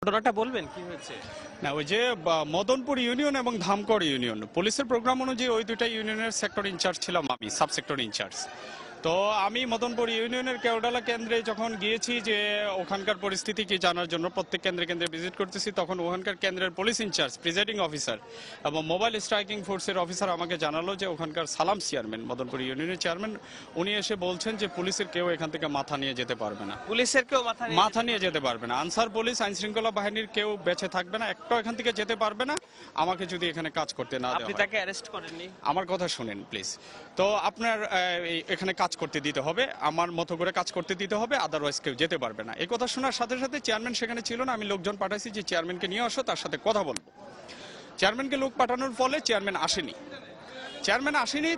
ঘটনাটা বলবেন কি হয়েছে? না, ওই যে মদনপুর ইউনিয়ন এবং ধামকড় ইউনিয়ন পুলিশের প্রোগ্রাম অনুযায়ী ওই দুইটা ইউনিয়নের সেক্টর ইনচার্জ ছিলাম আমি, সাব সেক্টর ইনচার্জ। তো আমি মদনপুর ইউনিয়নের কেওডালা কেন্দ্রে যখন গিয়েছি যে ওখানকার পরিস্থিতি কি জানার জন্য প্রত্যেক কেন্দ্রে কেন্দ্রে ভিজিট করতেছি, তখন ওখানকার কেন্দ্রের পুলিশ ইনচার্জ, প্রিজাইডিং অফিসার এবং মোবাইল স্ট্রাইকিং ফোর্সের অফিসার আমাকে জানালো যে ওখানকার সালাম চেয়ারম্যান, মদনপুর ইউনিয়নের চেয়ারম্যান, উনি এসে বলছেন যে পুলিশের কেউ এখান থেকে মাথা নিয়ে যেতে পারবে না, পুলিশের কেউ মাথা নিয়ে যেতে পারবে না, আনসার পুলিশ আইন শৃঙ্খলা বাহিনীর কেউ বেঁচে থাকবে না, একটাও এখান থেকে যেতে পারবে না আমাকে যদি এখানে কাজ করতে না দেওয়া আপনি হয়। তাকে অ্যারেস্ট করেননি? আমার কথা শুনেন প্লিজ। তো আপনার এখানে কাজ করতে দিতে হবে, আমার মতো করে কাজ করতে দিতে হবে, আদারওয়াইজ কেউ যেতে পারবে না। এই কথা শোনার সাথে সাথে চেয়ারম্যান সেখানে ছিল না, আমি লোকজন পাঠাইছি যে চেয়ারম্যানকে নিয়ে আসো, তার সাথে কথা বলবো। চেয়ারম্যানকে লোক পাঠানোর ফলে চেয়ারম্যান আসেনি।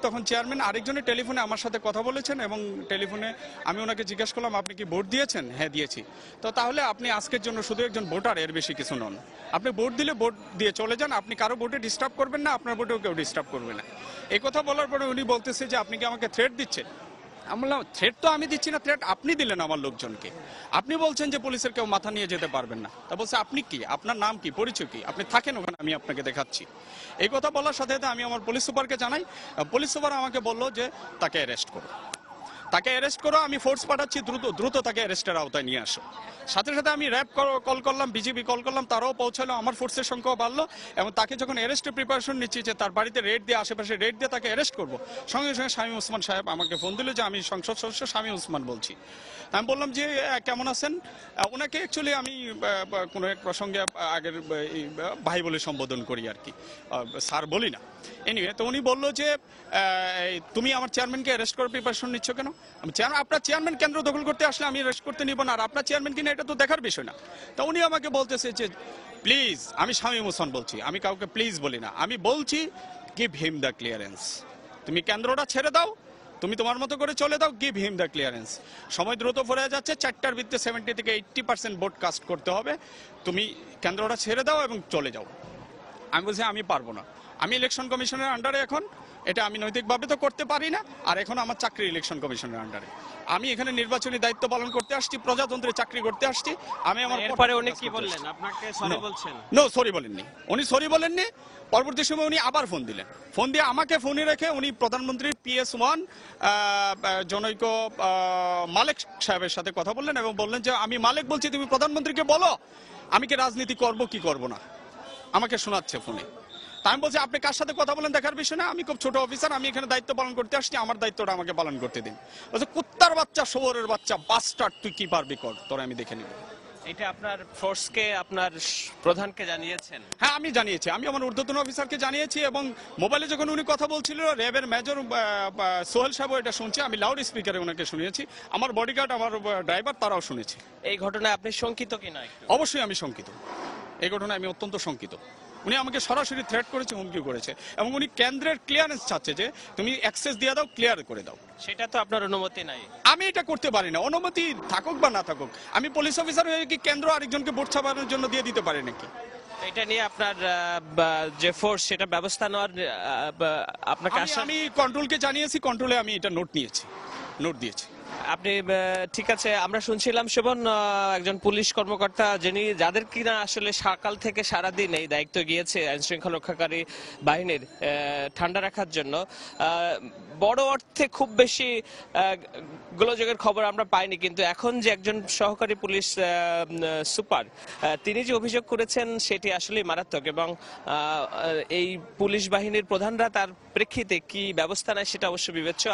তখন চেয়ারম্যান আরেকজনের টেলিফোনে আমার সাথে কথা বলেছেন এবং টেলিফোনে আমি ওনাকে জিজ্ঞেস করলাম আপনি কি ভোট দিয়েছেন? হ্যাঁ দিয়েছি। তো তাহলে আপনি আজকের জন্য শুধু একজন ভোটার, এর বেশি কিছু নন। আপনি ভোট দিলে ভোট দিয়ে চলে যান, আপনি কারো ভোটে ডিস্টার্ব করবেন না, আপনার ভোটেও কেউ ডিস্টার্ব করবে না। এই কথা বলার পরে উনি বলতেছে যে আপনি কি আমাকে থ্রেট দিচ্ছেন? আমি বললাম থ্রেট তো আমি দিচ্ছি না, থ্রেট আপনি দিলেন আমার লোকজনকে। আপনি বলছেন যে পুলিশের কেউ মাথা নিয়ে যেতে পারবেন না। তা বলছে আপনি কি, আপনার নাম কি, পরিচয় কি, আপনি থাকেন ওখানে, আমি আপনাকে দেখাচ্ছি। এই কথা বলার সাথে সাথে আমি আমার পুলিশ সুপারকে জানাই। পুলিশ সুপার আমাকে বললো যে তাকে অ্যারেস্ট করো, আমি ফোর্স পাঠাচ্ছি, দ্রুত তাকে অ্যারেস্টের আওতায় নিয়ে আসো। সাথে সাথে আমি র্যাব কল করলাম, বিজিবি কল করলাম, তারাও পৌঁছালো, আমার ফোর্সের সংখ্যাও বাড়লো এবং তাকে যখন অ্যারেস্টের প্রিপারেশন নিচ্ছি যে তার বাড়িতে রেড দিয়ে, আশেপাশে রেড দিয়ে তাকে অ্যারেস্ট করবো, সঙ্গে সঙ্গে শামীম ওসমান সাহেব আমাকে ফোন দিল যে আমি সংসদ সদস্য শামীম ওসমান বলছি। আমি বললাম যে কেমন আছেন? ওনাকে অ্যাকচুয়ালি আমি কোনো এক প্রসঙ্গে আগের ভাই বলে সম্বোধন করি আর কি, স্যার বলি না। এনিওয়ে, তো উনি বললো যে তুমি আমার চেয়ারম্যানকে অ্যারেস্ট করার প্রিপারেশন নিচ্ছ কেন? আপনার চেয়ারম্যান কেন্দ্র দখল করতে আসলে আমি অ্যারেস্ট করতে নিব না, আর আপনার চেয়ারম্যান কিনা এটা তো দেখার বিষয় না। তো উনি আমাকে বলতেছে যে প্লিজ, আমি শামীম ওসমান বলছি, আমি কাউকে প্লিজ বলি না, আমি বলছি গিভ হিম দ্য ক্লিয়ারেন্স। তুমি কেন্দ্রটা ছেড়ে দাও, তুমি তোমার মতো করে চলে দাও, গিভ হিম দ্য ক্লিয়ারেন্স। সময় দ্রুত ফুরিয়ে যাচ্ছে, 4টার ভিত্তিতে 70 থেকে 80% ভোট কাস্ট করতে হবে, তুমি কেন্দ্রটা ছেড়ে দাও এবং চলে যাও। আমি বলছি আমি পারবো না, আমি ইলেকশন কমিশনের আন্ডারে, এখন এটা আমি নৈতিকভাবে তো করতে পারি না, আর এখন আমার চাকরি ইলেকশন কমিশনের আন্ডারে, আমি এখানে নির্বাচনী দায়িত্ব পালন করতে আসছি, প্রজাতন্ত্রের চাকরি করতে আসছি। আমি আমার এরপরে উনি কি বললেন? আপনাকে সরি বলছেন? নো, সরি বলেননি, উনি সরি বলেননি। পরবর্তী সময় উনি আবার ফোন দিলেন, ফোন দিয়ে আমাকে ফোনে রেখে উনি প্রধানমন্ত্রীর PS1 জনৈক মালেক সাহেবের সাথে কথা বললেন এবং বললেন যে আমি মালেক বলছি, তুমি প্রধানমন্ত্রীকে বলো আমি কি রাজনীতি করব কি করব না। আমাকে শোনাচ্ছে ফোনে। আমি বলছি আপনি কার সাথে কথা বলেন দেখার বিষয় না, আমি খুব ছোট অফিসার, আমি এখানে দায়িত্ব পালন করতে আসছি, আমার দায়িত্বটা আমাকে পালন করতে দিন। বলছে কুত্তার বাচ্চা, শোরের বাচ্চা, বাস্টার্ড, তুই কি পারবি কর, তোরা আমি দেখে নিব। এটা আপনার ফোর্সকে, আপনার প্রধানকে জানিয়েছেন? হ্যাঁ, আমি জানিয়েছি, আমি আমার ঊর্ধ্বতন অফিসারকে জানিয়েছি এবং মোবাইলে যখন উনি কথা বলছিল র্যাবের মেজর সোহেল সাহেব এটা শুনছে, আমি লাউড স্পিকারে ওনাকে শুনিয়েছি, আমার বডিগার্ড, আমার ড্রাইভার তারাও শুনেছে। এই ঘটনায় আপনি শঙ্কিত কি না? অবশ্যই আমি শঙ্কিত, এই ঘটনায় আমি অত্যন্ত শঙ্কিত। উনি আমাকে সরাসরি থ্রেট করেছে, হুমকি করেছে এবং উনি কেন্দ্রের ক্লিয়ারেন্স চাচ্ছে যে তুমি অ্যাক্সেস দিয়ে দাও, ক্লিয়ার করে দাও। সেটা তো আপনার অনুমতি নাই। আমি এটা করতে পারি না, অনুমতি থাকুক বা না থাকুক। আমি পুলিশ অফিসার হয়ে কি কেন্দ্র আরেকজনকে ভোট ছাপানোর জন্য দিয়ে দিতে পারি নাকি? এটা নিয়ে আপনার যে ফোর্স, সেটা ব্যবস্থা নেওয়ার আপনাকে আমি কন্ট্রোলকে জানিয়েছি, কন্ট্রোলে আমি এটা নোট দিয়েছি। আপনি ঠিক আছে, আমরা শুনছিলাম শোভন, একজন পুলিশ কর্মকর্তা যিনি, যাদের কিনা আসলে সকাল থেকে সারাদিন এই দায়িত্ব গিয়েছে আইন শৃঙ্খলা রক্ষাকারী বাহিনীর ঠান্ডা রাখার জন্য, বড় অর্থে খুব বেশি গোলযোগের খবর আমরা পাইনি, কিন্তু এখন যে একজন সহকারী পুলিশ সুপার তিনি যে অভিযোগ করেছেন সেটি আসলে মারাত্মক এবং এই পুলিশ বাহিনীর প্রধানরা তার প্রেক্ষিতে কি ব্যবস্থা নেয় সেটা অবশ্য বিবেচ্য।